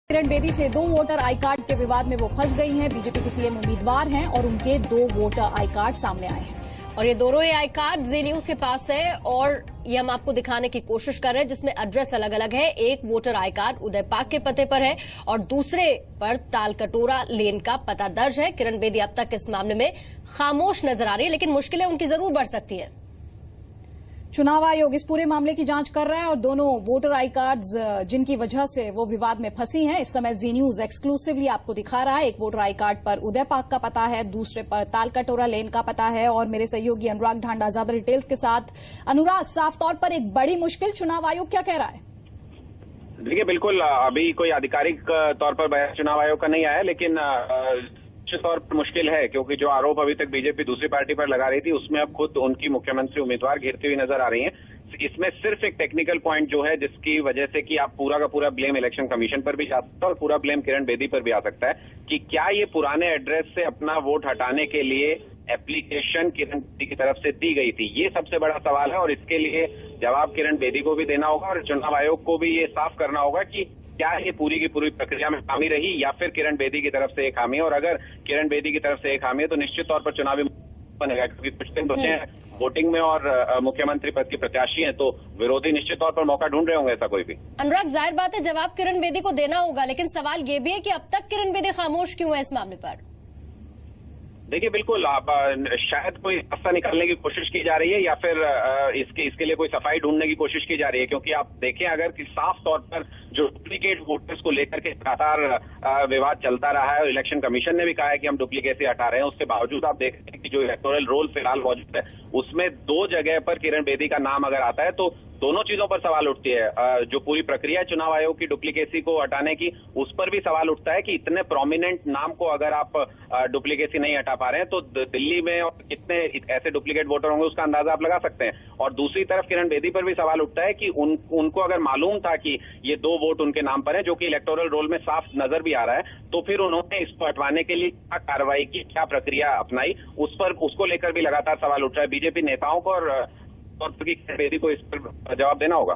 किरण बेदी से 2 voter I card के विवाद में वो फंस गई हैं। बीजेपी के सीएम उम्मीदवार हैं और उनके 2 वोटर आई कार्ड सामने आए हैं और ये दोनों ही आई कार्ड जी न्यूज के पास है और ये हम आपको दिखाने की कोशिश कर रहे हैं, जिसमें एड्रेस अलग अलग है। एक वोटर आई कार्ड उदय पाक के पते पर है और दूसरे पर तालकटोरा लेन का पता दर्ज है। किरण बेदी अब तक इस मामले में खामोश नजर आ रही है, लेकिन मुश्किलें उनकी जरूर बढ़ सकती हैं। चुनाव आयोग इस पूरे मामले की जांच कर रहा है और दोनों वोटर आई कार्ड्स जिनकी वजह से वो विवाद में फंसी हैं, इस समय जी न्यूज एक्सक्लूसिवली आपको दिखा रहा है। एक वोटर आई कार्ड पर उदय पाक का पता है, दूसरे पर तालकटोरा लेन का पता है और मेरे सहयोगी अनुराग ढांडा ज्यादा डिटेल्स के साथ। अनुराग, साफ तौर पर एक बड़ी मुश्किल, चुनाव आयोग क्या कह रहा है? देखिए, बिल्कुल अभी कोई आधिकारिक तौर पर बयान चुनाव आयोग का नहीं आया, लेकिन निश्चित तौर पर मुश्किल है क्योंकि जो आरोप अभी तक बीजेपी दूसरी पार्टी पर लगा रही थी उसमें अब खुद उनकी मुख्यमंत्री उम्मीदवार घिरती हुई नजर आ रही हैं। इसमें सिर्फ एक टेक्निकल पॉइंट जो है जिसकी वजह से कि आप पूरा का पूरा ब्लेम इलेक्शन कमीशन पर भी जा सकता है और पूरा ब्लेम किरण बेदी पर भी आ सकता है कि क्या ये पुराने एड्रेस से अपना वोट हटाने के लिए एप्लीकेशन किरण बेदी की तरफ से दी गई थी। ये सबसे बड़ा सवाल है और इसके लिए जवाब किरण बेदी को भी देना होगा और चुनाव आयोग को भी ये साफ करना होगा कि क्या ये पूरी की पूरी प्रक्रिया में खामी रही या फिर किरण बेदी की तरफ से एक खामी है। और अगर किरण बेदी की तरफ से एक खामी है तो निश्चित तौर पर चुनावी बनेगा, क्योंकि कुछ दिन बचे हैं वोटिंग में और मुख्यमंत्री पद के प्रत्याशी हैं, तो विरोधी निश्चित तौर पर मौका ढूंढ रहे होंगे ऐसा कोई भी। अनुराग, जाहिर बात है जवाब किरण बेदी को देना होगा, लेकिन सवाल ये भी है कि अब तक किरण बेदी खामोश क्यों है इस मामले पर? देखिए, बिल्कुल आप शायद कोई रास्ता निकालने की कोशिश की जा रही है या फिर इसके लिए कोई सफाई ढूंढने की कोशिश की जा रही है, क्योंकि आप देखें अगर कि साफ तौर पर जो डुप्लीकेट वोटर्स को लेकर के लगातार विवाद चलता रहा है और इलेक्शन कमीशन ने भी कहा है कि हम डुप्लीकेसी हटा रहे हैं, उसके बावजूद आप देखते हैं कि जो इलेक्टोरल रोल फिलहाल मौजूद है उसमें 2 जगह पर किरण बेदी का नाम अगर आता है तो दोनों चीजों पर सवाल उठती है। जो पूरी प्रक्रिया है चुनाव आयोग की डुप्लीकेसी को हटाने की, उस पर भी सवाल उठता है कि इतने प्रोमिनेंट नाम को अगर आप डुप्लीकेसी नहीं हटा पा रहे हैं तो दिल्ली में और कितने ऐसे डुप्लीकेट वोटर होंगे उसका अंदाजा आप लगा सकते हैं। और दूसरी तरफ किरण बेदी पर भी सवाल उठता है कि उनको अगर मालूम था कि ये 2 वोट उनके नाम पर है जो कि इलेक्टोरल रोल में साफ नजर भी आ रहा है, तो फिर उन्होंने इसको हटवाने के लिए क्या कार्रवाई की, क्या प्रक्रिया अपनाई, उसको लेकर भी लगातार सवाल उठ रहा है। बीजेपी नेताओं को और बेदी को इस पर जवाब देना होगा।